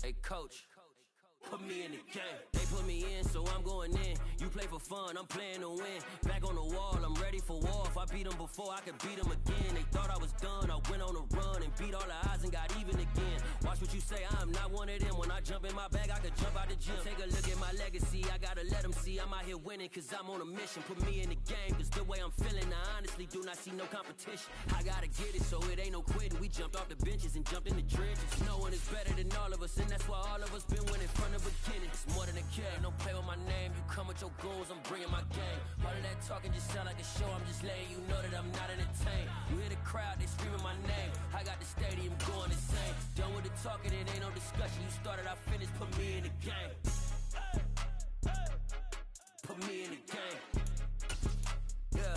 Hey, coach, put me in the game. They put me in, so I'm going in. You play for fun, I'm playing to win. Back on the wall, I'm ready for war. If I beat them before, I could beat them again. They thought I was done, I went on a run and beat all the odds and got even again. Watch what you say, I'm not one of them. When I jump in my bag, I could jump out the gym. Take a look at my legacy, I gotta let them see I'm out here winning, cause I'm on a mission. Put me in the game, cause the way I'm feeling, I honestly do not see no competition. I gotta get it, so it ain't no quitting. We jumped off the benches and jumped in the trenches. No one is better than all of us, and that's why all of us been winning from the beginning. It's more than a game, don't play with my name. You come with your goons, I'm bringing my game. All of that talking just sound like a show, I'm just letting you know that I'm not entertained. You hear the crowd, they screaming my name. I got the stadium going insane. Done with the talking, it ain't no discussion. You started, I finished, put me in the game. Put me in the game. Yeah,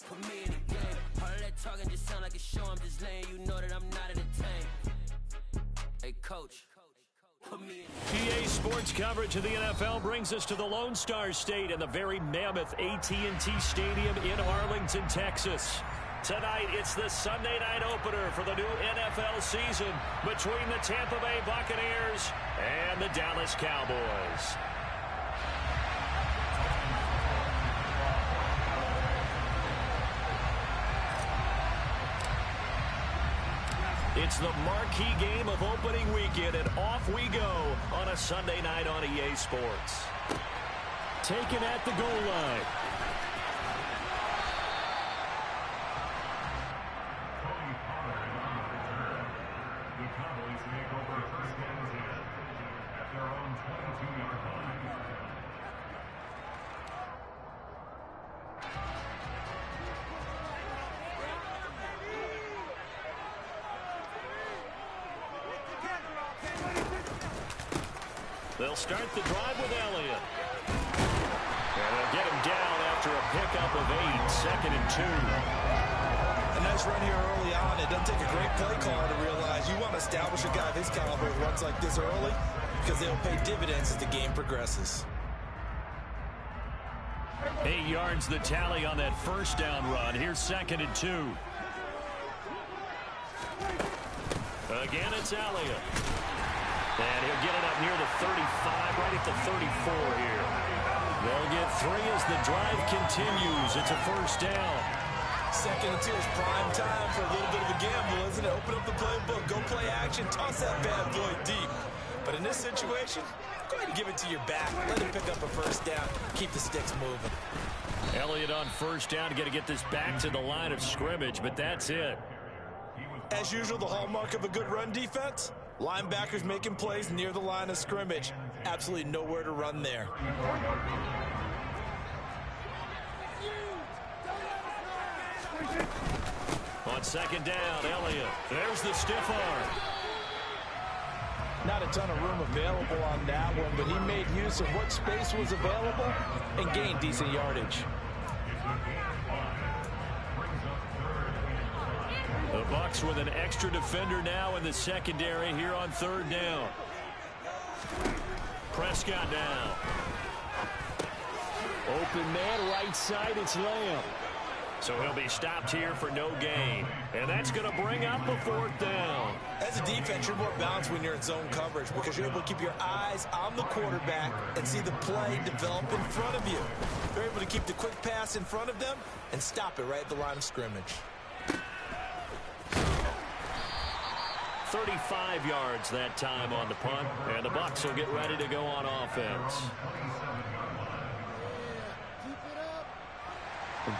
put me in the game. All of that talking just sound like a show, I'm just letting you know that I'm not entertained. Hey, coach. EA Sports coverage of the NFL brings us to the Lone Star State and the very mammoth AT&T Stadium in Arlington, Texas. Tonight, it's the Sunday night opener for the new NFL season between the Tampa Bay Buccaneers and the Dallas Cowboys. It's the marquee game of opening weekend, and off we go on a Sunday night on EA Sports. Taken at the goal line. The Cowboys take over first and 10 at their own 22-yard line. They'll start the drive with Elliott. And they'll get him down after a pickup of 8, second and 2. A nice run here early on. It doesn't take a great play caller to realize you want to establish a guy of his caliber who runs like this early because they'll pay dividends as the game progresses. 8 yards the tally on that first down run. Here's second and 2. Again, it's Elliott. And he'll get it up near the 35, right at the 34 here. They'll get 3 as the drive continues. It's a first down. Second and 2 is prime time for a little bit of a gamble, isn't it? Open up the playbook, go play action, toss that bad boy deep. But in this situation, go ahead and give it to your back. Let him pick up a first down. Keep the sticks moving. Elliott on first down. Got to get this back to the line of scrimmage, but that's it. As usual, the hallmark of a good run defense, linebackers making plays near the line of scrimmage. Absolutely nowhere to run there. On second down, Elliott. There's the stiff arm. Not a ton of room available on that one, but he made use of what space was available and gained decent yardage. The Bucs with an extra defender now in the secondary here on third down. Prescott now. Open man, right side, it's Lamb. So he'll be stopped here for no gain. And that's going to bring up a fourth down. As a defense, you're more balanced when you're in zone coverage because you're able to keep your eyes on the quarterback and see the play develop in front of you. You're able to keep the quick pass in front of them and stop it right at the line of scrimmage. 35 yards that time on the punt, and the Bucs will get ready to go on offense.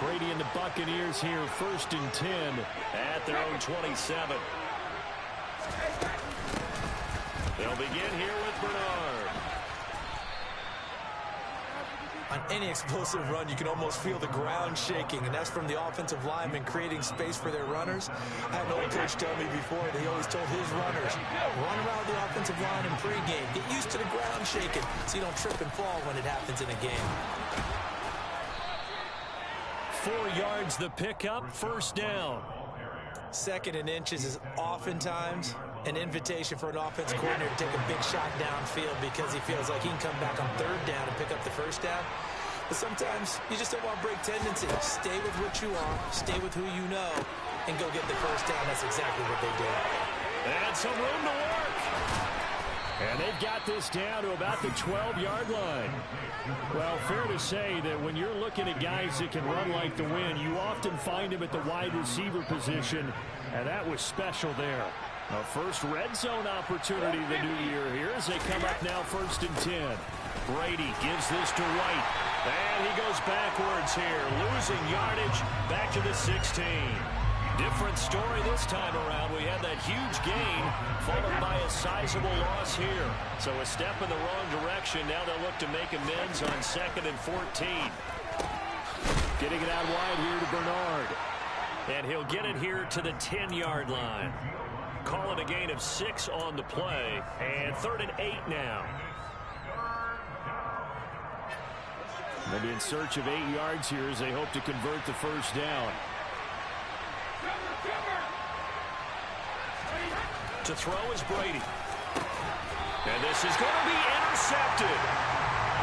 Brady and the Buccaneers here, first and 10 at their own 27. They'll begin here with Bernard. On any explosive run, you can almost feel the ground shaking, and that's from the offensive linemen creating space for their runners. I had an old coach tell me before that he always told his runners, run around the offensive line in pregame. Get used to the ground shaking so you don't trip and fall when it happens in a game. 4 yards the pickup, first down. Second and inches is oftentimes an invitation for an offense coordinator to take a big shot downfield because he feels like he can come back on third down and pick up the first down. But sometimes you just don't want to break tendency. Stay with what you are, stay with who you know, and go get the first down. That's exactly what they did. And some room to work. they've got this down to about the 12-yard line. Well, fair to say that when you're looking at guys that can run like the wind, you often find them at the wide receiver position, and that was special there. A first red zone opportunity the new year here as they come up now 1st and 10. Brady gives this to White, and he goes backwards here, losing yardage back to the 16. Different story this time around. We had that huge gain followed by a sizable loss here. So a step in the wrong direction. Now they'll look to make amends on 2nd and 14. Getting it out wide here to Bernard. And he'll get it here to the 10-yard line. Call it a gain of 6 on the play. And 3rd and 8 now. They'll be in search of 8 yards here as they hope to convert the first down. To throw is Brady. And this is going to be intercepted.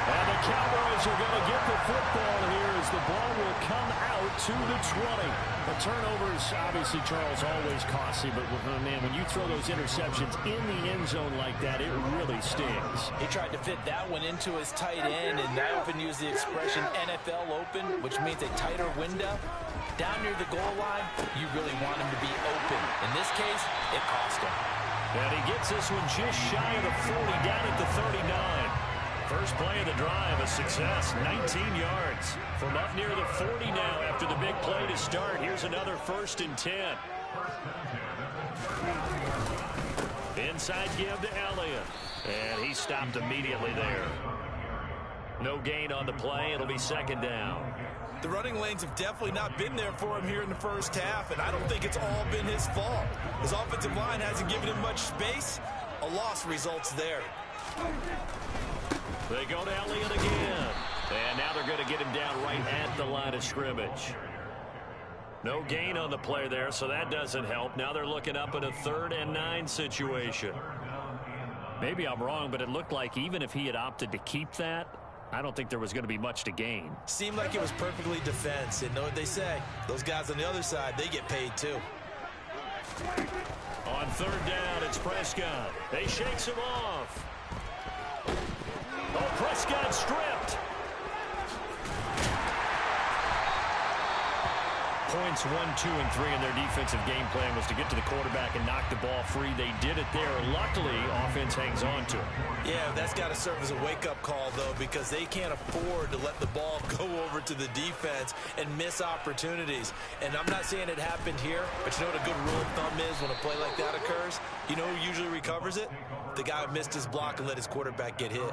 And the Cowboys are going to get the football here as the ball will come out to the 20. The turnovers, obviously, Charles, always costly. But, man, when you throw those interceptions in the end zone like that, it really stings. He tried to fit that one into his tight end, and I often use the expression NFL open, which means a tighter window. Down near the goal line, you really want him to be open. In this case, it cost him. And he gets this one just shy of the 40, down at the 39. First play of the drive, a success, 19 yards. From up near the 40 now after the big play to start. Here's another 1st and 10. Inside give to Elliott. And he stopped immediately there. No gain on the play. It'll be 2nd down. The running lanes have definitely not been there for him here in the first half, and I don't think it's all been his fault. His offensive line hasn't given him much space. A loss results there. They go to Elliott again. And now they're going to get him down right at the line of scrimmage. No gain on the play there, so that doesn't help. Now they're looking up at a 3rd and 9 situation. Maybe I'm wrong, but it looked like even if he had opted to keep that, I don't think there was going to be much to gain. Seemed like it was perfectly defense. And know what they say? Those guys on the other side, they get paid too. On 3rd down, it's Prescott. They shakes him off. Oh, Prescott stripped. Points 1, 2, and 3 in their defensive game plan was to get to the quarterback and knock the ball free. They did it there. Luckily, offense hangs on to it. Yeah, that's got to serve as a wake-up call, though, because they can't afford to let the ball go over to the defense and miss opportunities. And I'm not saying it happened here, but you know what a good rule of thumb is when a play like that occurs? You know who usually recovers it? The guy who missed his block and let his quarterback get hit.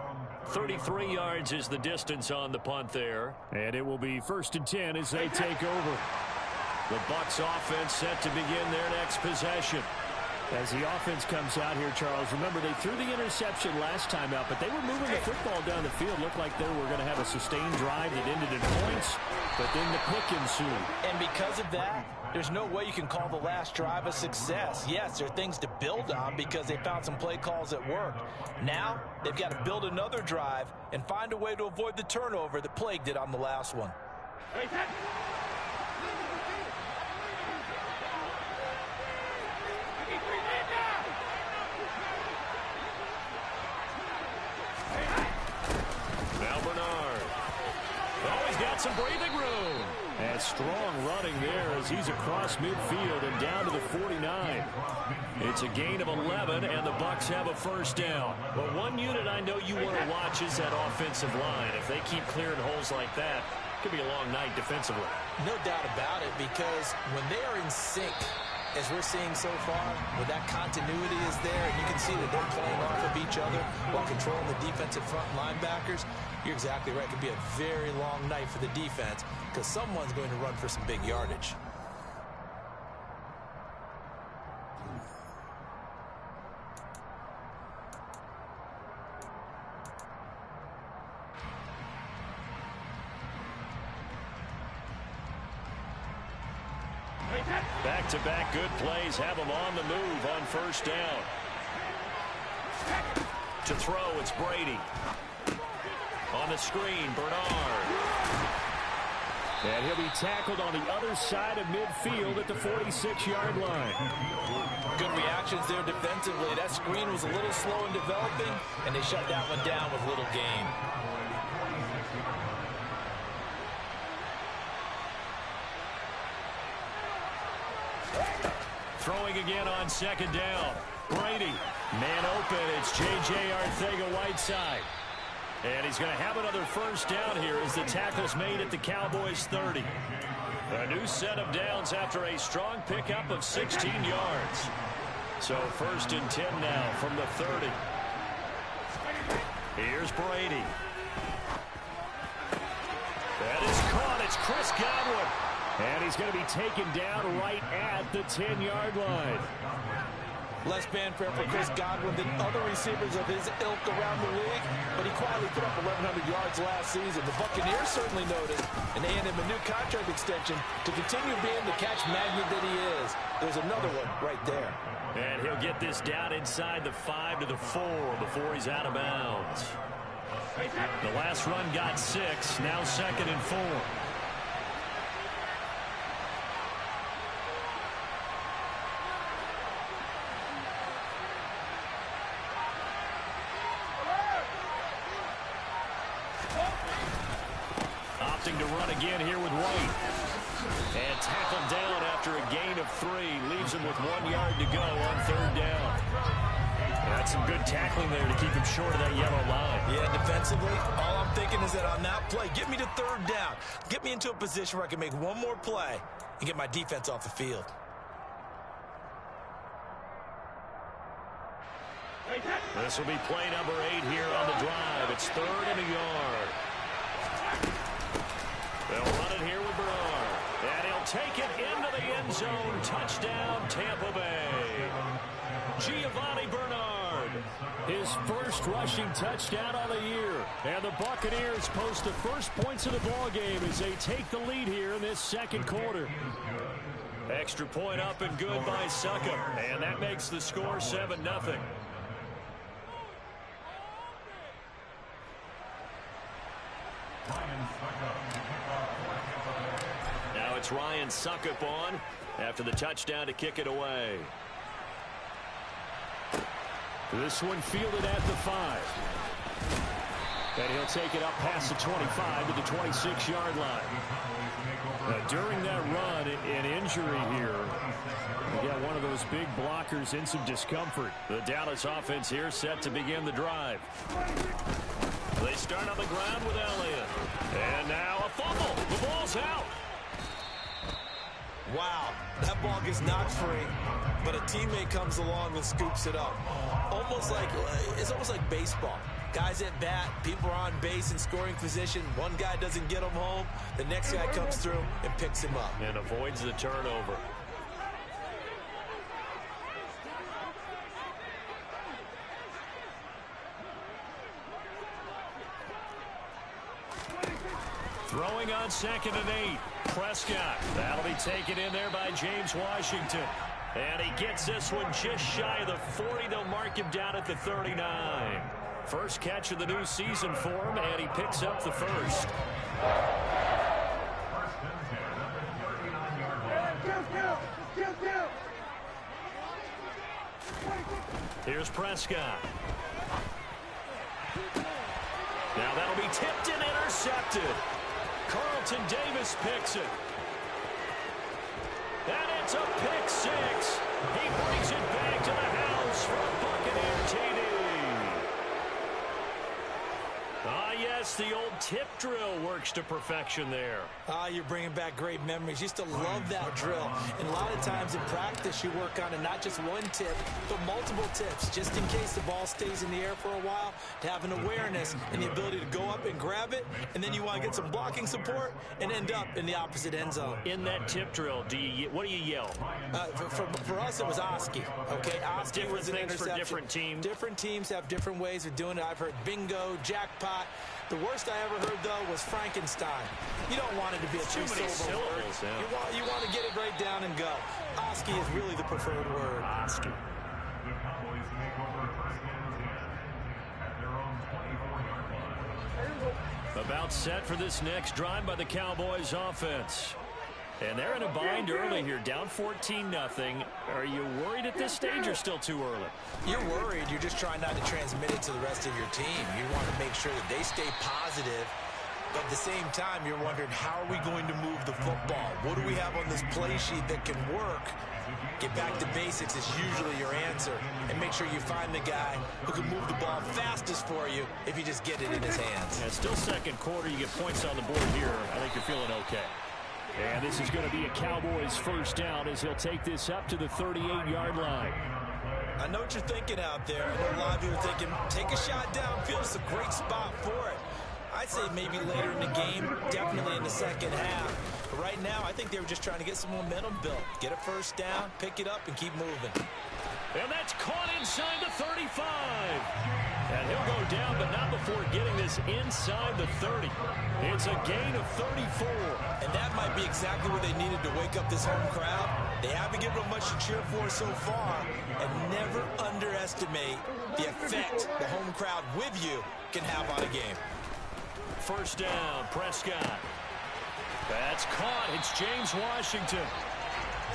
33 yards is the distance on the punt there. And it will be 1st and 10 as they take over. The Bucs offense set to begin their next possession. As the offense comes out here, Charles, remember they threw the interception last time out, but they were moving the football down the field. Looked like they were going to have a sustained drive that ended in points, but then the pick ensued. And because of that, there's no way you can call the last drive a success. Yes, there are things to build on because they found some play calls that worked. Now, they've got to build another drive and find a way to avoid the turnover that plagued it on the last one. Some breathing room. And strong running there as he's across midfield and down to the 49. It's a gain of 11, and the Bucs have a 1st down. Well, one unit I know you want to watch is that offensive line. If they keep clearing holes like that, it could be a long night defensively. No doubt about it, because when they are in sync, as we're seeing so far, where that continuity is there, and you can see that they're playing off of each other while controlling the defensive front linebackers, you're exactly right. It could be a very long night for the defense because someone's going to run for some big yardage. Back-to-back good plays have them on the move on 1st down. To throw, it's Brady. On the screen, Bernard. And he'll be tackled on the other side of midfield at the 46-yard line. Good reactions there defensively. That screen was a little slow in developing, and they shut that one down with little gain. Throwing again on second down. Brady, man open. It's J.J. Arcega-Whiteside. And he's going to have another first down here as the tackle's made at the Cowboys' 30. A new set of downs after a strong pickup of 16 yards. So first and 10 now from the 30. Here's Brady. That is caught. It's Chris Godwin. And he's going to be taken down right at the 10-yard line. Less fanfare for Chris Godwin than other receivers of his ilk around the league, but he quietly put up 1,100 yards last season. The Buccaneers certainly noticed, and they handed him a new contract extension to continue being the catch magnet that he is. There's another one right there. And he'll get this down inside the 5 to the 4 before he's out of bounds. The last run got 6, now 2nd and 4. Opting to run again here with White. And tackled down after a gain of 3. Leaves him with 1 yard to go on 3rd down. That's some good tackling there to keep him short of that yellow line. Yeah, defensively, all I'm thinking is that on that play, get me to 3rd down. Get me into a position where I can make one more play and get my defense off the field. This will be play number 8 here on the drive. It's 3rd and a yard. They'll run it here with Bernard. And he'll take it into the end zone. Touchdown, Tampa Bay. Giovanni Bernard. His first rushing touchdown on the year. And the Buccaneers post the first points of the ball game as they take the lead here in this 2nd quarter. Extra point up and good by Succop. And that makes the score 7-0. Now it's Ryan Succop on after the touchdown to kick it away. This one fielded at the 5. And he'll take it up past the 25 to the 26-yard line. Now, during that run, an injury here. We got one of those big blockers in some discomfort. The Dallas offense here set to begin the drive. They start on the ground with Elliott. And now a fumble. The ball's out. Wow, that ball gets knocked free, but a teammate comes along and scoops it up. It's almost like baseball. Guys at bat, people are on base in scoring position. One guy doesn't get him home. The next guy comes through and picks him up. And avoids the turnover. Throwing on 2nd and 8. Prescott. That'll be taken in there by James Washington. And he gets this one just shy of the 40. They'll mark him down at the 39. First catch of the new season for him, and he picks up the first. Here's Prescott. Now that'll be tipped and intercepted. Carlton Davis picks it. And it's a pick 6. He brings it back to the house for a Buccaneer TD. Ah, yes, the old tip drill works to perfection there. You're bringing back great memories. Used to love that drill. And a lot of times in practice, you work on it, not just one tip, but multiple tips, just in case the ball stays in the air for a while, to have an awareness and the ability to go up and grab it, and then you want to get some blocking support and end up in the opposite end zone. In that tip drill, what do you yell? For us, it was Oski. Okay, Oski was an interception. For different teams. Different teams have different ways of doing it. I've heard bingo, jackpot. The worst I ever heard, though, was Frankenstein. You don't want it to be a two-syllable word. Yeah. You want to get it right down and go. Oski is really the preferred word. Oski. The Cowboys make over 1st and 10 at their own 24-yard line. A About set for this next drive by the Cowboys offense. And they're in a bind early here, down 14-0. Are you worried at this stage or still too early? You're worried. You're just trying not to transmit it to the rest of your team. You want to make sure that they stay positive. But at the same time, you're wondering, how are we going to move the football? What do we have on this play sheet that can work? Get back to basics is usually your answer. And make sure you find the guy who can move the ball fastest for you if you just get it in his hands. Yeah, still second quarter. You get points on the board here. I think you're feeling okay. And this is going to be a Cowboys first down as he'll take this up to the 38-yard line. I know what you're thinking out there. I know a lot of you are thinking, take a shot downfield. It's a great spot for it. I'd say maybe later in the game, definitely in the second half. But right now, I think they were just trying to get some momentum built. Get a first down, pick it up, and keep moving. And that's caught inside the 35. And he'll go down, but not before getting this inside the 30. It's a gain of 34. And that might be exactly what they needed to wake up this home crowd. They haven't given them much to cheer for so far. And never underestimate the effect the home crowd with you can have on a game. First down, Prescott. That's caught. It's James Washington.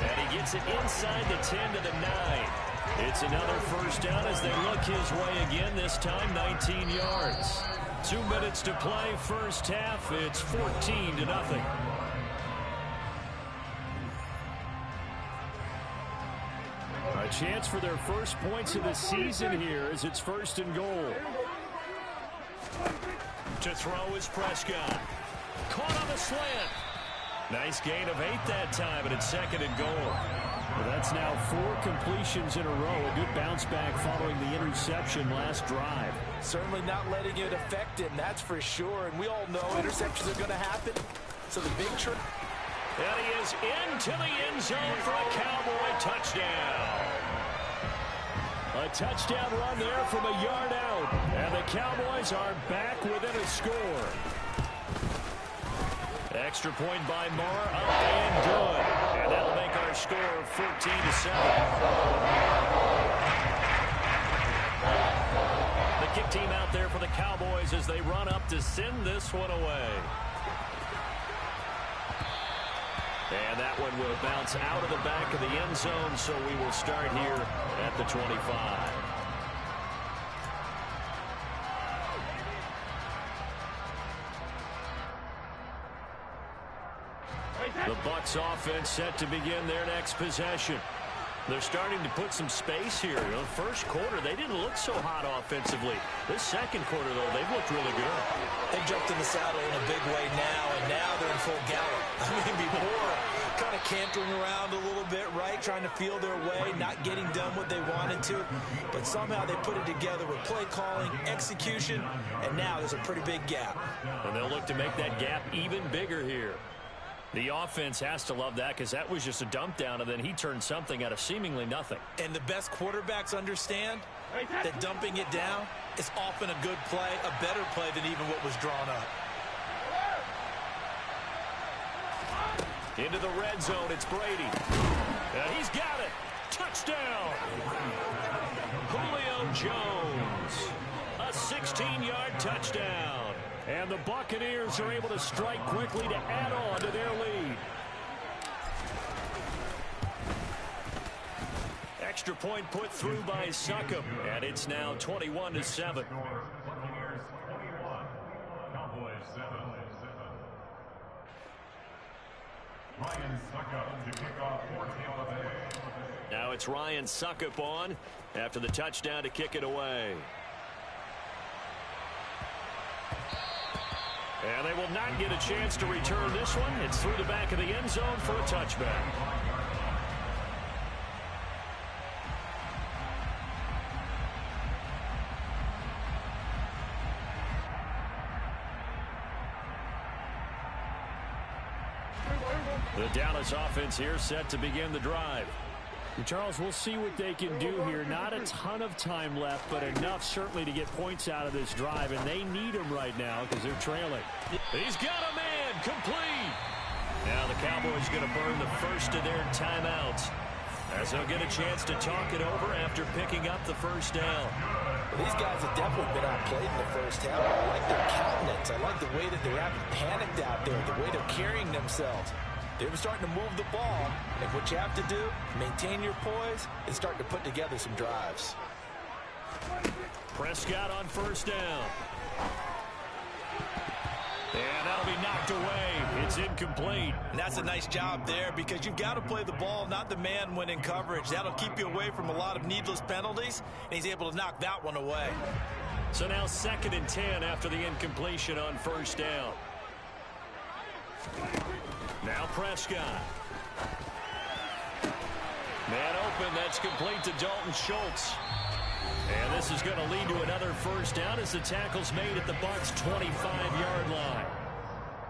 And he gets it inside the 10 to the 9. It's another first down as they look his way again, this time 19 yards. 2 minutes to play first half. It's 14-0. A chance for their first points of the season here as it's first and goal. To throw is Prescott. Caught on the slant. Nice gain of 8 that time, but it's second and goal. Well, that's now 4 completions in a row. A good bounce back following the interception last drive. Certainly not letting it affect him, that's for sure. And we all know interceptions are going to happen. So the big trick. And he is into the end zone for a Cowboy touchdown. A touchdown run there from a yard out. And the Cowboys are back within a score. Extra point by Moore, up and good. And that'll make our score 14-7. The kick team out there for the Cowboys as they run up to send this one away. And that one will bounce out of the back of the end zone, so we will start here at the 25. The Bucs offense set to begin their next possession. They're starting to put some space here. In the first quarter, they didn't look so hot offensively. This second quarter, though, they've looked really good. They've jumped in the saddle in a big way now, and now they're in full gallop. I mean, before, kind of cantering around a little bit, right? Trying to feel their way, not getting done what they wanted to. But somehow they put it together with play calling, execution, and now there's a pretty big gap. And they'll look to make that gap even bigger here. The offense has to love that because that was just a dump down, and then he turned something out of seemingly nothing. And the best quarterbacks understand that dumping it down is often a good play, a better play than even what was drawn up. Into the red zone, it's Brady. And he's got it. Touchdown. Julio Jones. A 16-yard touchdown. And the Buccaneers are able to strike quickly to add on to their lead. Extra point put through by Succop. And it's now 21-7. Buccaneers 21, Cowboys 7. Ryan Succop to kick off for Tampa Bay. Now it's Ryan Succop on after the touchdown to kick it away. And they will not get a chance to return this one. It's through the back of the end zone for a touchback. The Dallas offense here set to begin the drive. Charles, we'll see what they can do here. Not a ton of time left, but enough certainly to get points out of this drive, and they need them right now because they're trailing. He's got a man, complete. Now the Cowboys going to burn the first of their timeouts as they'll get a chance to talk it over after picking up the first down. These guys have definitely been outplayed in the first half. I like their countenance. I like the way that they haven't panicked out there, the way they're carrying themselves. They're starting to move the ball, and what you have to do, maintain your poise, and start to put together some drives. Prescott on first down. And that'll be knocked away. It's incomplete. And that's a nice job there because you've got to play the ball, not the man when in coverage. That'll keep you away from a lot of needless penalties, and he's able to knock that one away. So now 2nd and 10 after the incompletion on first down. Now Prescott. Man open, that's complete to Dalton Schultz. And this is going to lead to another first down as the tackle's made at the Bucs' 25-yard line.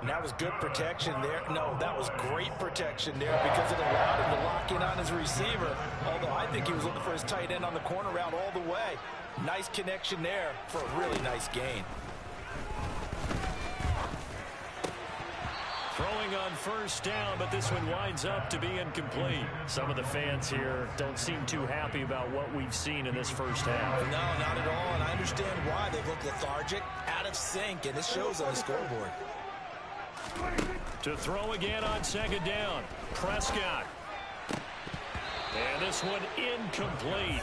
And that was good protection there. No, that was great protection there because it allowed him to lock in on his receiver. Although I think he was looking for his tight end on the corner route all the way. Nice connection there for a really nice gain. Throwing on first down, but this one winds up to be incomplete. Some of the fans here don't seem too happy about what we've seen in this first half. No, not at all, and I understand why. They look lethargic, out of sync, and it shows on the scoreboard. To throw again on 2nd down, Prescott. And this one incomplete.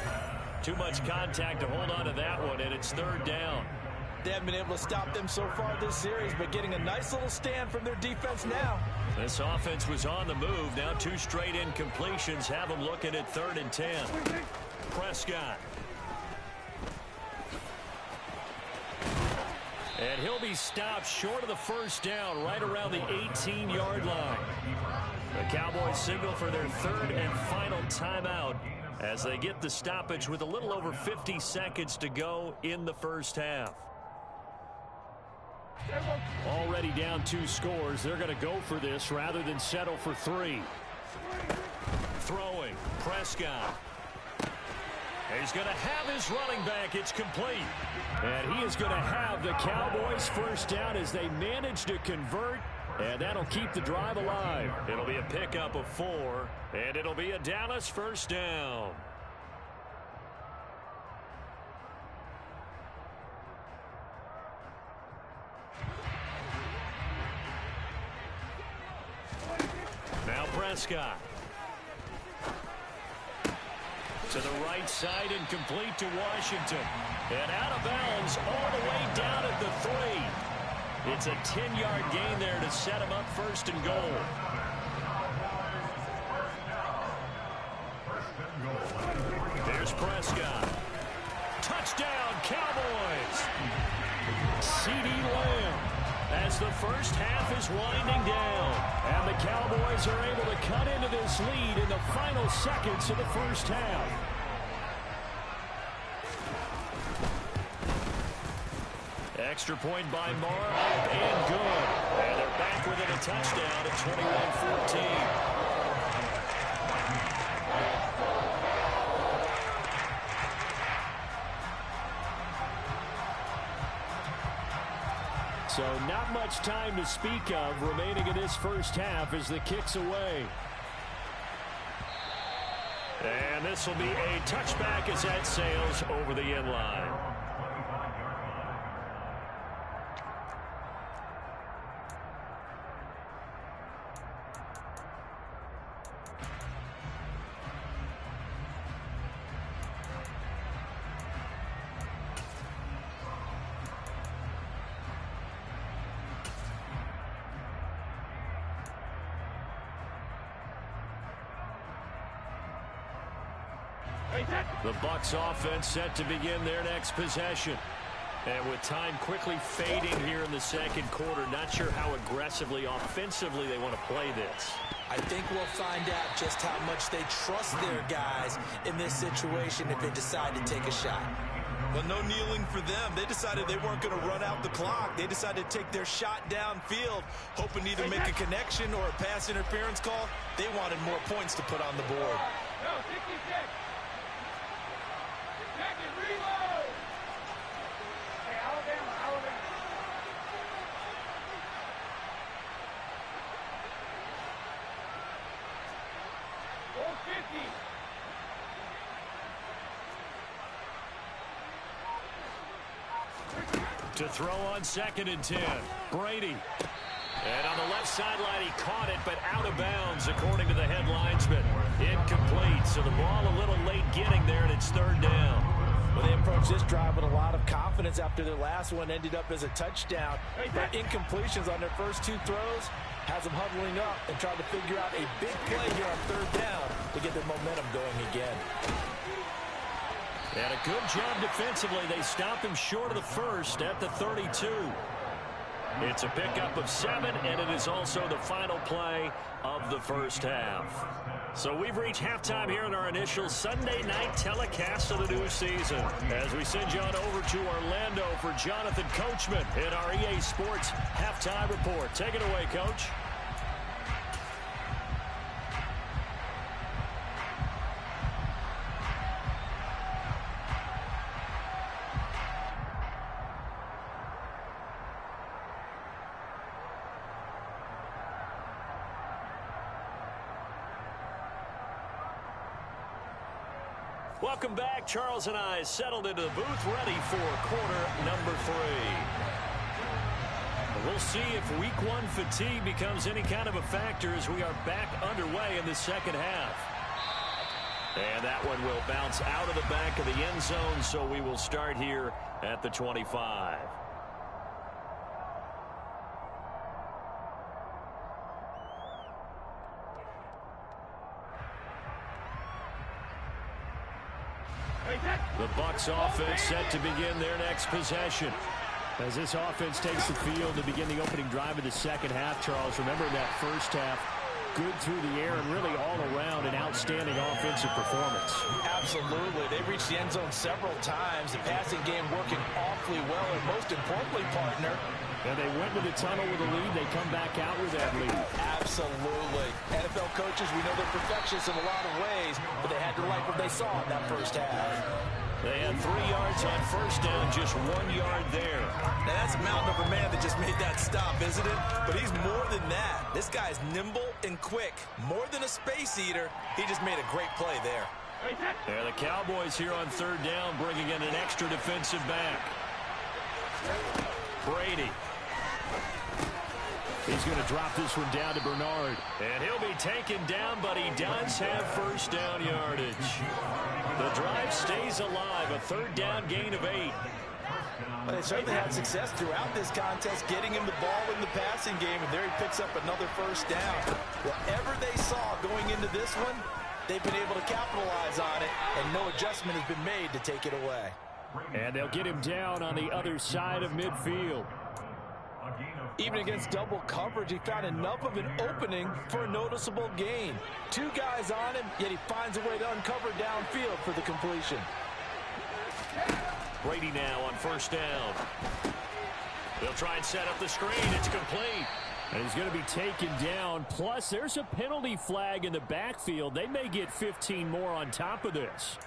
Too much contact to hold on to that one, and it's 3rd down. They haven't been able to stop them so far this series, but getting a nice little stand from their defense now. This offense was on the move. Now 2 straight incompletions have them looking at 3rd and 10. Prescott. And he'll be stopped short of the first down right around the 18-yard line. The Cowboys signal for their 3rd and final timeout as they get the stoppage with a little over 50 seconds to go in the first half. Already down 2 scores. They're going to go for this rather than settle for 3. Throwing. Prescott. He's going to have his running back. It's complete. And he is going to have the Cowboys first down as they manage to convert. And that'll keep the drive alive. It'll be a pickup of 4. And it'll be a Dallas first down. Now Prescott. To the right side and complete to Washington. And out of bounds all the way down at the 3. It's a 10-yard gain there to set him up 1st and goal. There's Prescott. Touchdown, Cowboys. CeeDee Lamb. As the first half is winding down. And the Cowboys are able to cut into this lead in the final seconds of the first half. Extra point by Marr, up and good. And they're back within a touchdown at 21-14. So not much time to speak of remaining in this first half as the kick's away. And this will be a touchback as that sails over the end line. The Bucs offense set to begin their next possession. And with time quickly fading here in the second quarter, not sure how aggressively, offensively they want to play this. I think we'll find out just how much they trust their guys in this situation if they decide to take a shot. Well, no kneeling for them. They decided they weren't going to run out the clock. They decided to take their shot downfield, hoping to either make a connection or a pass interference call. They wanted more points to put on the board. To throw on 2nd and 10. Brady. And on the left sideline, he caught it, but out of bounds, according to the head linesman. Incomplete, so the ball a little late getting there, and it's 3rd down. Well, they approached this drive with a lot of confidence after their last one ended up as a touchdown. But incompletions on their first 2 throws has them huddling up and trying to figure out a big play here on 3rd down to get their momentum going again. And a good job defensively. They stop him short of the first at the 32. It's a pickup of 7, and it is also the final play of the first half. So we've reached halftime here in our initial Sunday night telecast of the new season. As we send you on over to Orlando for Jonathan Coachman in our EA Sports Halftime Report. Take it away, Coach. Welcome back. Charles and I settled into the booth, ready for quarter number 3. We'll see if week 1 fatigue becomes any kind of a factor as we are back underway in the second half. And that one will bounce out of the back of the end zone, so we will start here at the 25. The Bucs offense set to begin their next possession. As this offense takes the field to begin the opening drive of the second half, Charles, remember that first half, good through the air and really all around an outstanding offensive performance. Absolutely. They reached the end zone several times. The passing game working awfully well, and most importantly, partner, and they went to the tunnel with a lead. They come back out with that lead. Absolutely. NFL coaches, we know they're perfectionists in a lot of ways, but they had to like what they saw in that first half. They had 3 yards on first down, just 1 yard there. Now, that's a mountain of a man that just made that stop, isn't it? But he's more than that. This guy's nimble and quick. More than a space eater, he just made a great play there. Yeah, the Cowboys here on 3rd down, bringing in an extra defensive back. Brady. He's going to drop this one down to Bernard. And he'll be taken down, but he does have first down yardage. The drive stays alive, a 3rd down gain of 8. Well, they certainly had success throughout this contest, getting him the ball in the passing game, and there he picks up another first down. Whatever they saw going into this one, they've been able to capitalize on it, and no adjustment has been made to take it away. And they'll get him down on the other side of midfield. Even against double coverage, he found enough of an opening for a noticeable gain. 2 guys on him, yet he finds a way to uncover downfield for the completion. Brady now on first down. They'll try and set up the screen. It's complete. And he's going to be taken down. Plus, there's a penalty flag in the backfield. They may get 15 more on top of this.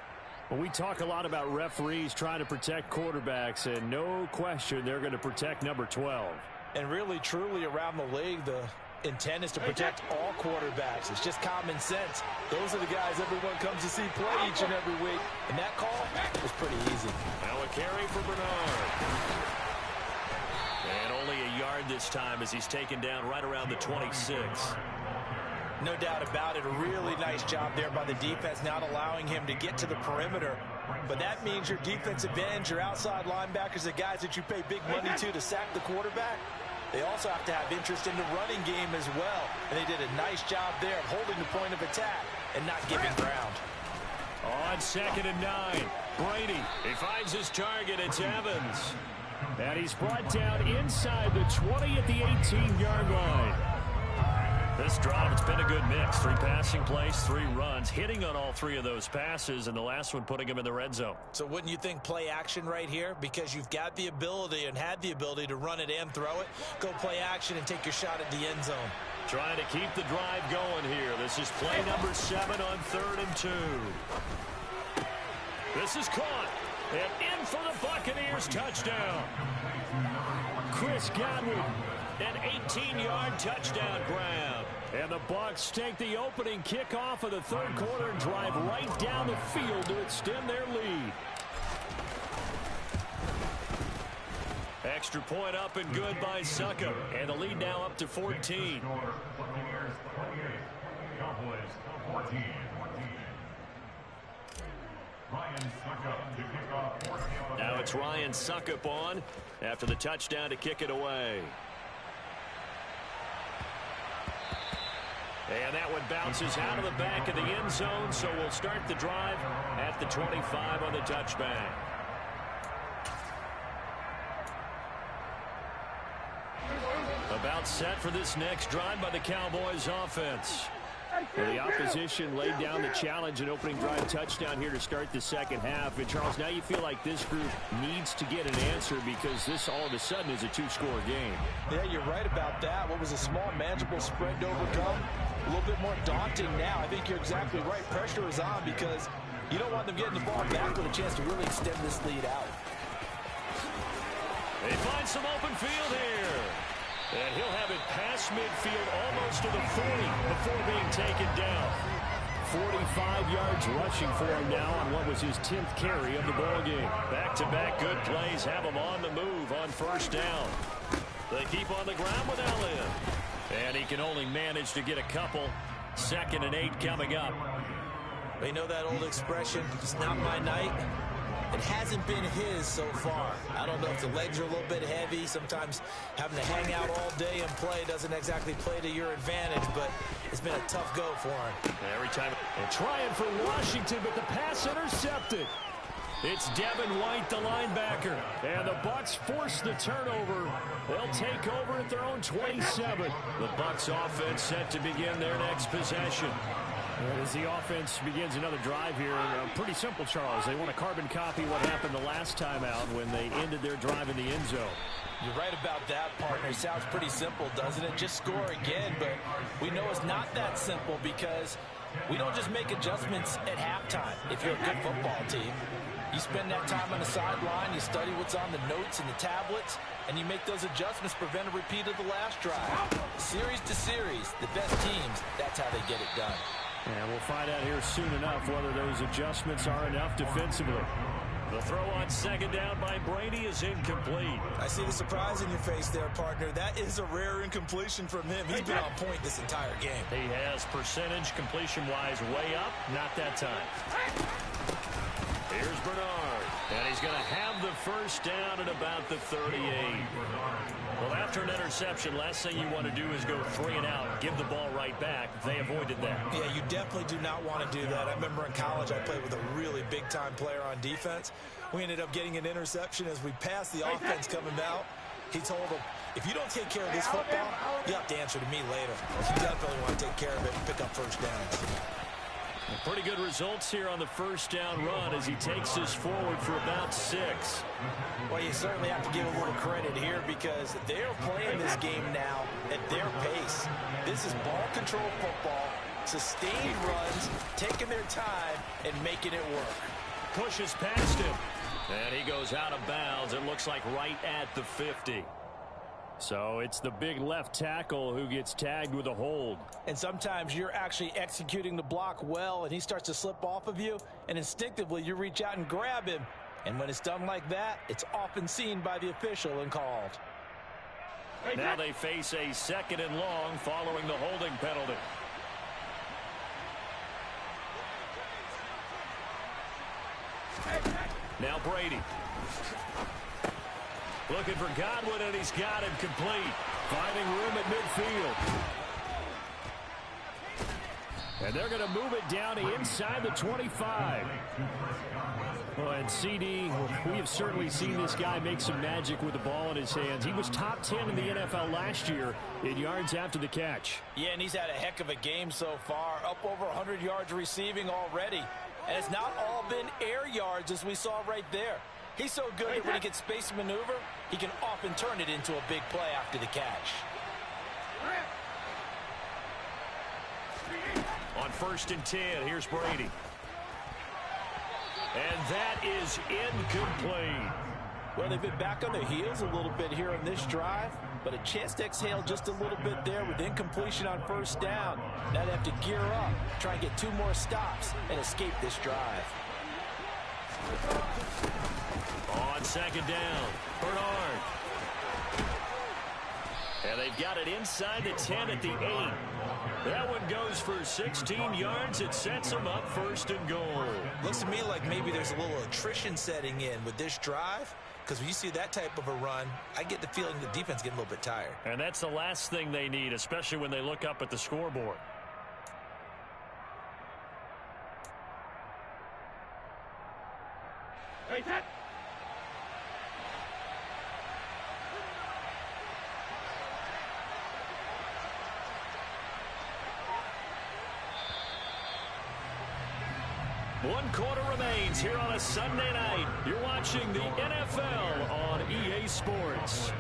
Well, we talk a lot about referees trying to protect quarterbacks, and no question they're going to protect number 12. And really, truly, around the league, the intent is to protect all quarterbacks. It's just common sense. Those are the guys everyone comes to see play each and every week. And that call was pretty easy. Now a carry for Bernard. And only a yard this time as he's taken down right around the 26. No doubt about it. A really nice job there by the defense, not allowing him to get to the perimeter. But that means your defensive ends, your outside linebackers, the guys that you pay big money to sack the quarterback, they also have to have interest in the running game as well. And they did a nice job there of holding the point of attack and not giving ground. On 2nd and 9, Brady. He finds his target. It's Evans. And he's brought down inside the 20 at the 18-yard line. This drive, it's been a good mix. 3 passing plays, 3 runs, hitting on all 3 of those passes, and the last one putting him in the red zone. So wouldn't you think play action right here? Because you've got the ability and had the ability to run it and throw it. Go play action and take your shot at the end zone. Trying to keep the drive going here. This is play number 7 on 3rd and 2. This is caught. And in for the Buccaneers touchdown. Chris Godwin. An 18-yard touchdown grab. And the Bucs take the opening kickoff of the 3rd quarter and drive right down the field to extend their lead. Extra point up and good by Suckup. And the lead now up to 14. Now it's Ryan Suckup on after the touchdown to kick it away. And that one bounces out of the back of the end zone, so we'll start the drive at the 25 on the touchback. About set for this next drive by the Cowboys offense. Well, the opposition laid down the challenge and opening drive touchdown here to start the second half. And, Charles, now you feel like this group needs to get an answer because this all of a sudden is a two-score game. Yeah, you're right about that. What was a small, manageable spread to overcome, a little bit more daunting now. I think you're exactly right. Pressure is on because you don't want them getting the ball back with a chance to really extend this lead out. They find some open field here. And he'll have it past midfield almost to the 40 before being taken down. 45 yards rushing for him now on what was his 10th carry of the ballgame. Back-to-back good plays have him on the move on first down. They keep on the ground with Allen. And he can only manage to get a couple. 2nd and 8 coming up. They know that old expression, it's not my night. It hasn't been his so far. I don't know if the legs are a little bit heavy. Sometimes having to hang out all day and play doesn't exactly play to your advantage, but it's been a tough go for him. Every time. And trying for Washington, but the pass intercepted. It's Devin White, the linebacker. And the Bucs force the turnover. They'll take over at their own 27. The Bucs offense set to begin their next possession. As the offense begins another drive here, pretty simple, Charles. They want to carbon copy what happened the last time out when they ended their drive in the end zone. You're right about that, partner. Sounds pretty simple, doesn't it? Just score again, but we know it's not that simple because we don't just make adjustments at halftime if you're a good football team. You spend that time on the sideline, you study what's on the notes and the tablets, and you make those adjustments to prevent a repeat of the last drive. Series to series, the best teams, that's how they get it done. And we'll find out here soon enough whether those adjustments are enough defensively. The throw on 2nd down by Brady is incomplete. I see the surprise in your face there, partner. That is a rare incompletion from him. He's been on point this entire game. He has percentage completion-wise way up. Not that time. Here's Bernard. And he's going to have the first down at about the 38. Well, after an interception, last thing you want to do is go 3 and out, give the ball right back. They avoided that. Yeah, you definitely do not want to do that. I remember in college I played with a really big-time player on defense. We ended up getting an interception as we passed the offense coming out. He told him, if you don't take care of this football, you have to answer to me later. You definitely want to take care of it and pick up first downs. Pretty good results here on the first down run as he takes this forward for about 6. Well, you certainly have to give a little credit here because they're playing this game now at their pace. This is ball control football, sustained runs, taking their time, and making it work. Pushes past him. And he goes out of bounds. It looks like right at the 50. So it's the big left tackle who gets tagged with a hold. And sometimes you're actually executing the block well, and he starts to slip off of you, and instinctively you reach out and grab him. And when it's done like that, it's often seen by the official and called. Now they face a 2nd and long following the holding penalty. Now Brady. Looking for Godwin, and he's got him complete. Finding room at midfield. And they're going to move it down to inside the 25. Well, and CD, we have certainly seen this guy make some magic with the ball in his hands. He was top 10 in the NFL last year in yards after the catch. Yeah, and he's had a heck of a game so far. Up over 100 yards receiving already. And it's not all been air yards as we saw right there. He's so good that when he gets space to maneuver, he can often turn it into a big play after the catch. On 1st and 10, here's Brady. And that is incomplete. Well, they've been back on their heels a little bit here on this drive, but a chance to exhale just a little bit there with incompletion on 1st down. Now they have to gear up, try and get 2 more stops, and escape this drive. On 2nd down, Bernard. They've got it inside the 10 at the 8. That one goes for 16 yards. It sets them up 1st and goal. Looks to me like maybe there's a little attrition setting in with this drive, because when you see that type of a run, I get the feeling the defense getting a little bit tired. And that's the last thing they need, especially when they look up at the scoreboard. Hey, Ted. One quarter remains here on a Sunday night. You're watching the NFL on EA Sports.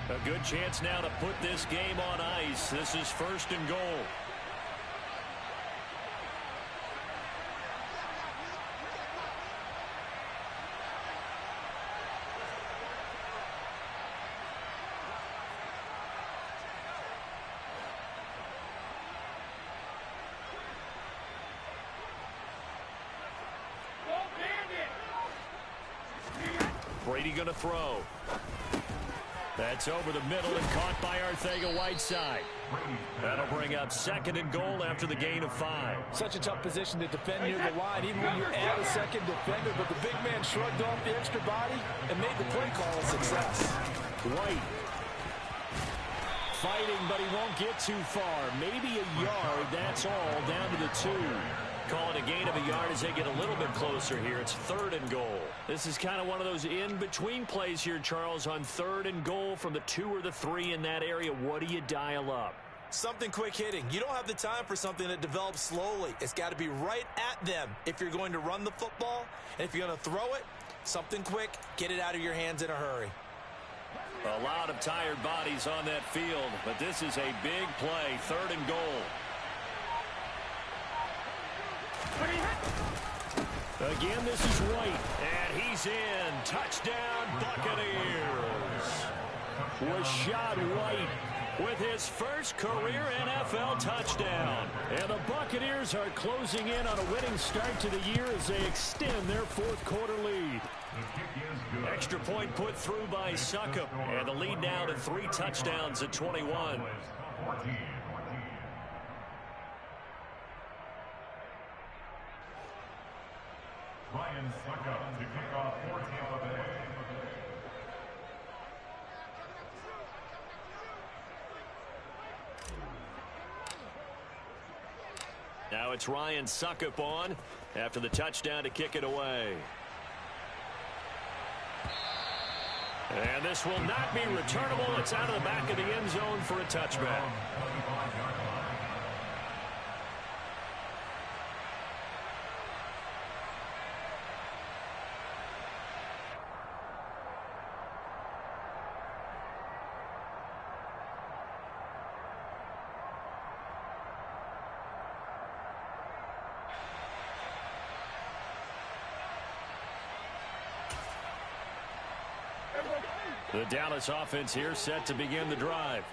A good chance now to put this game on ice. This is 1st and goal. Brady going to throw. That's over the middle and caught by Arcega-Whiteside. That'll bring up 2nd and goal after the gain of 5. Such a tough position to defend near the line, even when you're at a second defender. But the big man shrugged off the extra body and made the play call a success. White fighting, but he won't get too far. Maybe a yard, that's all, down to the 2. Call it a gain of a yard as they get a little bit closer here. It's 3rd and goal. This is kind of one of those in-between plays here, Charles, on 3rd and goal from the 2 or the 3 in that area. What do you dial up? Something quick hitting. You don't have the time for something that develops slowly. It's got to be right at them if you're going to run the football. And if you're going to throw it, something quick, get it out of your hands in a hurry. A lot of tired bodies on that field, but this is a big play, 3rd and goal. Again, this is White, and he's in. Touchdown, Buccaneers. Rashad White with his first career NFL touchdown. And the Buccaneers are closing in on a winning start to the year as they extend their 4th quarter lead. Extra point put through by Succop, and the lead now to 3 touchdowns at 21. Ryan Succop to kick off for Tampa Bay. Now it's Ryan Succop on after the touchdown to kick it away. And this will not be returnable. It's out of the back of the end zone for a touchback. The Dallas offense here set to begin the drive.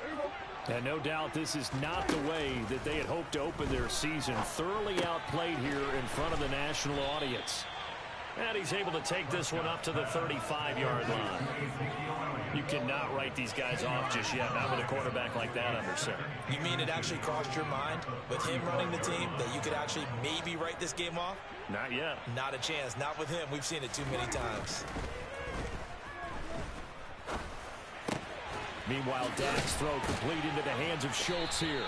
And no doubt this is not the way that they had hoped to open their season. Thoroughly outplayed here in front of the national audience. And he's able to take this one up to the 35-yard line. You cannot write these guys off just yet, not with a quarterback like that under center. You mean it actually crossed your mind with him running the team that you could actually maybe write this game off? Not yet. Not a chance. Not with him. We've seen it too many times. Meanwhile, Dak's throw complete into the hands of Schultz here.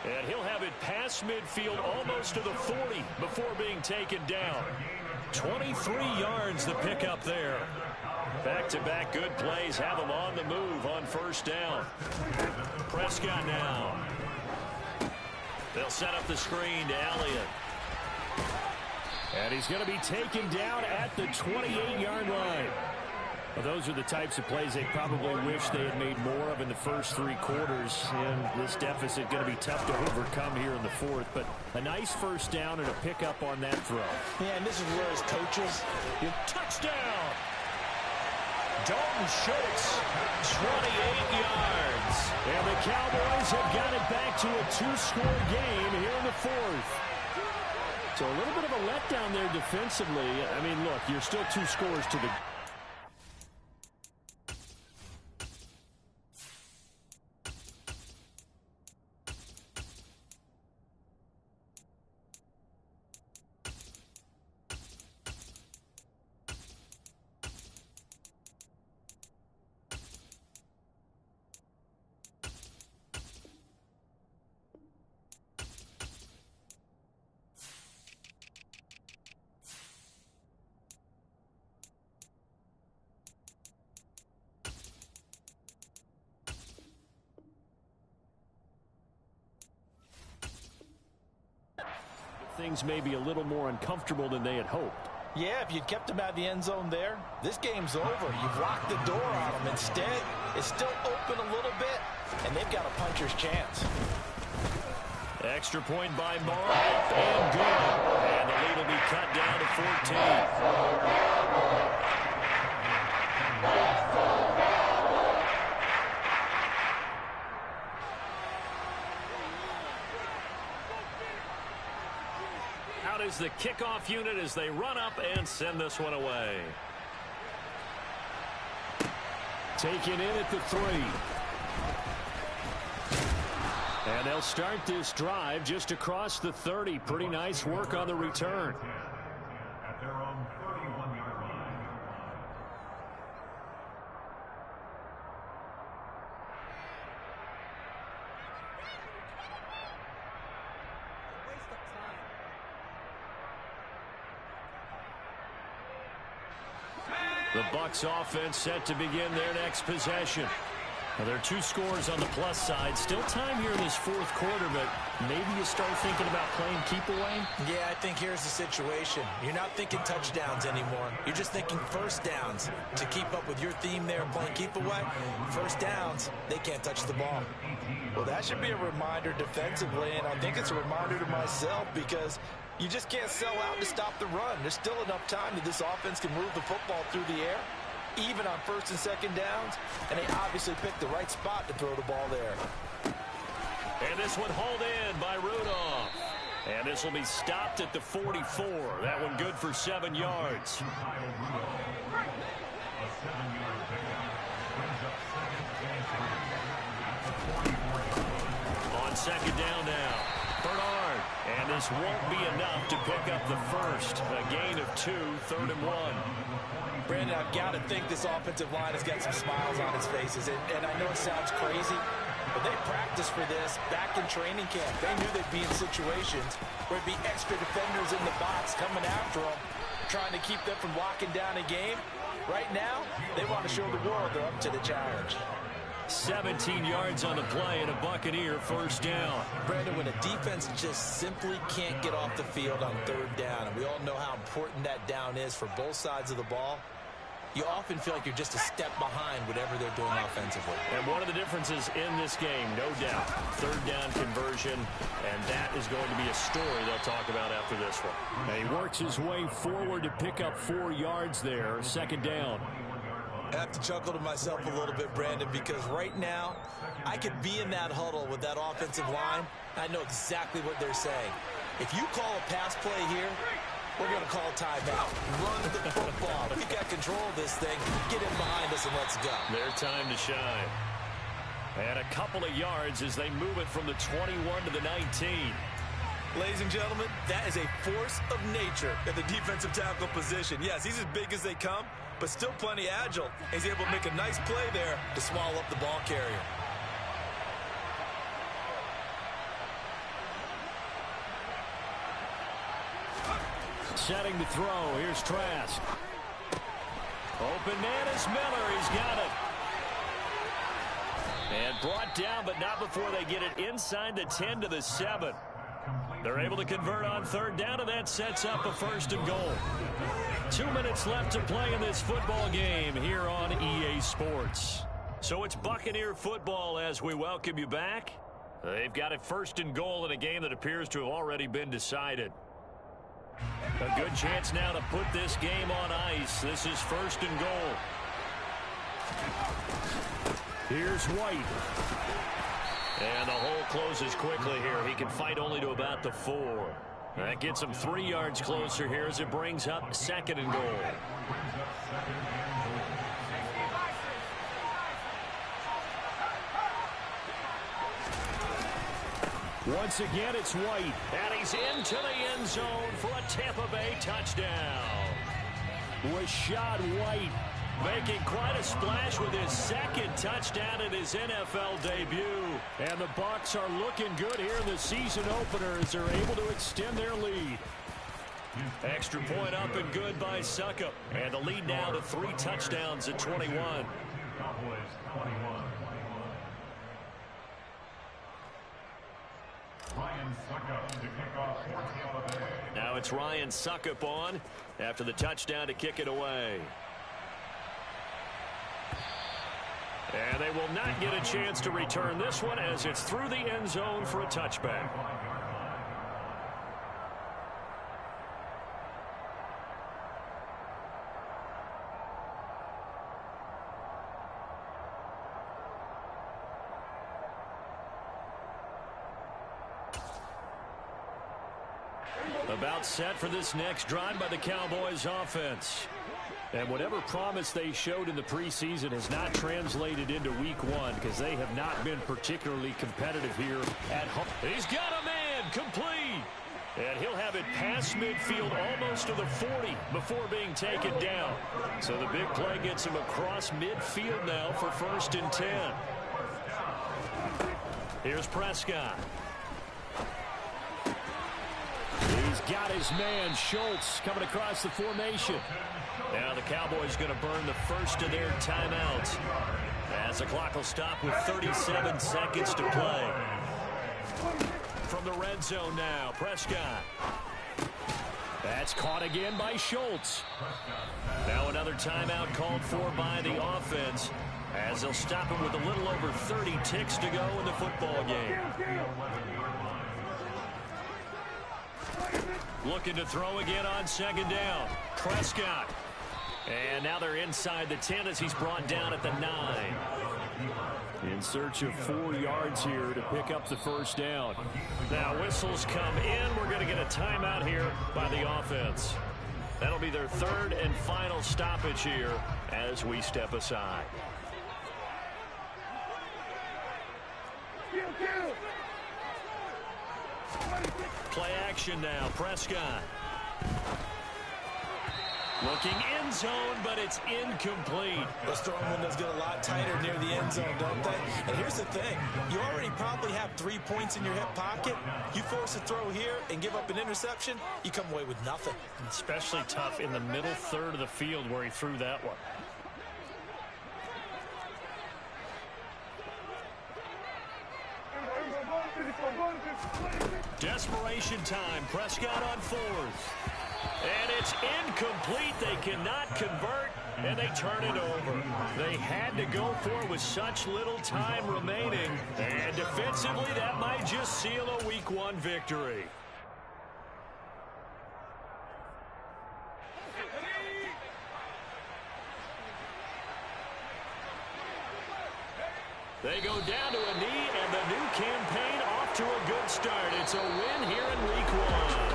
And he'll have it past midfield almost to the 40 before being taken down. 23 yards the pickup there. Back-to-back good plays have him on the move on 1st down. Prescott now. They'll set up the screen to Elliott. And he's going to be taken down at the 28-yard line. Well, those are the types of plays they probably wish they had made more of in the first 3 quarters. And this deficit going to be tough to overcome here in the 4th. But a nice 1st down and a pickup on that throw. Yeah, and this is where his coaches... Touchdown! Dalton Schultz, 28 yards. And And the Cowboys have got it back to a two-score game here in the fourth. So a little bit of a letdown there defensively. I mean, look, you're still 2 scores to the... Things may be a little more uncomfortable than they had hoped. Yeah, if you'd kept him out of the end zone there, this game's over. You've locked the door on him. Instead, it's still open a little bit, and they've got a puncher's chance. Extra point by Mark, and good. And the lead will be cut down to 14. Out is the kickoff unit as they run up and send this one away. Taken in at the 3. And they'll start this drive just across the 30. Pretty nice work on the return. At their own 31-yard line. The Bucs offense set to begin their next possession. Now, there are 2 scores on the plus side. Still time here in this fourth quarter, but maybe you start thinking about playing keep away? Yeah, I think here's the situation. You're not thinking touchdowns anymore. You're just thinking first downs. To keep up with your theme there playing keep away, first downs, they can't touch the ball. Well, that should be a reminder defensively, and I think it's a reminder to myself because you just can't sell out to stop the run. There's still enough time that this offense can move the football through the air, even on first and second downs, and they obviously picked the right spot to throw the ball there. And this one hauled in by Rudolph. And this will be stopped at the 44. That one good for 7 yards. On second down now, Bernard. And this won't be enough to pick up the first. A gain of 2, 3rd and 1. Brandon, I've got to think this offensive line has got some smiles on its faces. And I know it sounds crazy, but they practiced for this back in training camp. They knew they'd be in situations where it'd be extra defenders in the box coming after them, trying to keep them from locking down a game. Right now, they want to show the world they're up to the challenge. 17 yards on the play and a Buccaneer first down. Brandon, when a defense just simply can't get off the field on 3rd down, and we all know how important that down is for both sides of the ball, you often feel like you're just a step behind whatever they're doing offensively. And one of the differences in this game, no doubt, 3rd down conversion, and that is going to be a story they'll talk about after this one. And he works his way forward to pick up 4 yards there, 2nd down. I have to chuckle to myself a little bit, Brandon, because right now, I could be in that huddle with that offensive line. I know exactly what they're saying. If you call a pass play here, we're going to call a timeout. Run the football. We got control of this thing. Get in behind us and let's go. Their time to shine. And a couple of yards as they move it from the 21 to the 19. Ladies and gentlemen, that is a force of nature in the defensive tackle position. Yes, he's as big as they come, but still plenty agile. He's able to make a nice play there to swallow up the ball carrier. Setting to throw. Here's Trask. Open man is Miller. He's got it. And brought down, but not before they get it inside the 10 to the 7. They're able to convert on 3rd down, and that sets up a 1st and goal. 2 minutes left to play in this football game here on EA Sports. So it's Buccaneer football as we welcome you back. They've got it 1st and goal in a game that appears to have already been decided. A good chance now to put this game on ice. This is 1st and goal. Here's White. And the hole closes quickly here. He can fight only to about the 4. That gets him 3 yards closer here as it brings up 2nd and goal. Once again, it's White, and he's into the end zone for a Tampa Bay touchdown. Rashad White making quite a splash with his 2nd touchdown in his NFL debut. And the Bucs are looking good here in the season opener as they're able to extend their lead. Extra point up and good by Succop. And the lead now to 3 touchdowns at 21. Now it's Ryan Succop on after the touchdown to kick it away. And they will not get a chance to return this one as it's through the end zone for a touchback. About set for this next drive by the Cowboys offense. And whatever promise they showed in the preseason has not translated into week 1 because they have not been particularly competitive here at home. He's got a man complete. And he'll have it past midfield almost to the 40 before being taken down. So the big play gets him across midfield now for 1st and 10. Here's Prescott. He's got his man, Schultz, coming across the formation. Now the Cowboys going to burn the first of their timeouts as the clock will stop with 37 seconds to play. From the red zone now, Prescott. That's caught again by Schultz. Now another timeout called for by the offense as they'll stop him with a little over 30 ticks to go in the football game. Looking to throw again on 2nd down. Prescott. And now they're inside the 10 as he's brought down at the 9. In search of 4 yards here to pick up the 1st down. Now whistles come in. We're going to get a timeout here by the offense. That'll be their 3rd and final stoppage here as we step aside. Play action now. Prescott. Looking end zone, but it's incomplete. Those throwing windows get a lot tighter near the end zone, don't they? And here's the thing. You already probably have 3 points in your hip pocket. You force a throw here and give up an interception, you come away with nothing. Especially tough in the middle 3rd of the field where he threw that one. Desperation time. Prescott on 4th. And it's incomplete. They cannot convert, and they turn it over. They had to go for it with such little time remaining. And defensively, that might just seal a week 1 victory. They go down to a knee, and the new campaign off to a good start. It's a win here in week 1.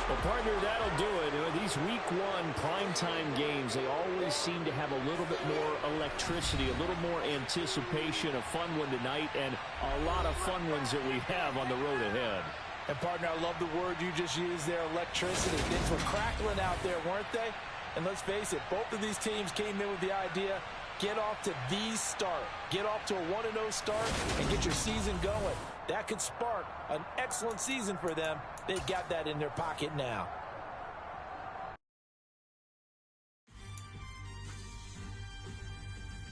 Well, partner, that'll do it. These week 1 primetime games, they always seem to have a little bit more electricity, a little more anticipation. A fun one tonight, and a lot of fun ones that we have on the road ahead. And, partner, I love the word you just used there, electricity. Things were crackling out there, weren't they? And let's face it, both of these teams came in with the idea, get off to the start. Get off to a 1-0 start and get your season going. That could spark an excellent season for them. They've got that in their pocket now.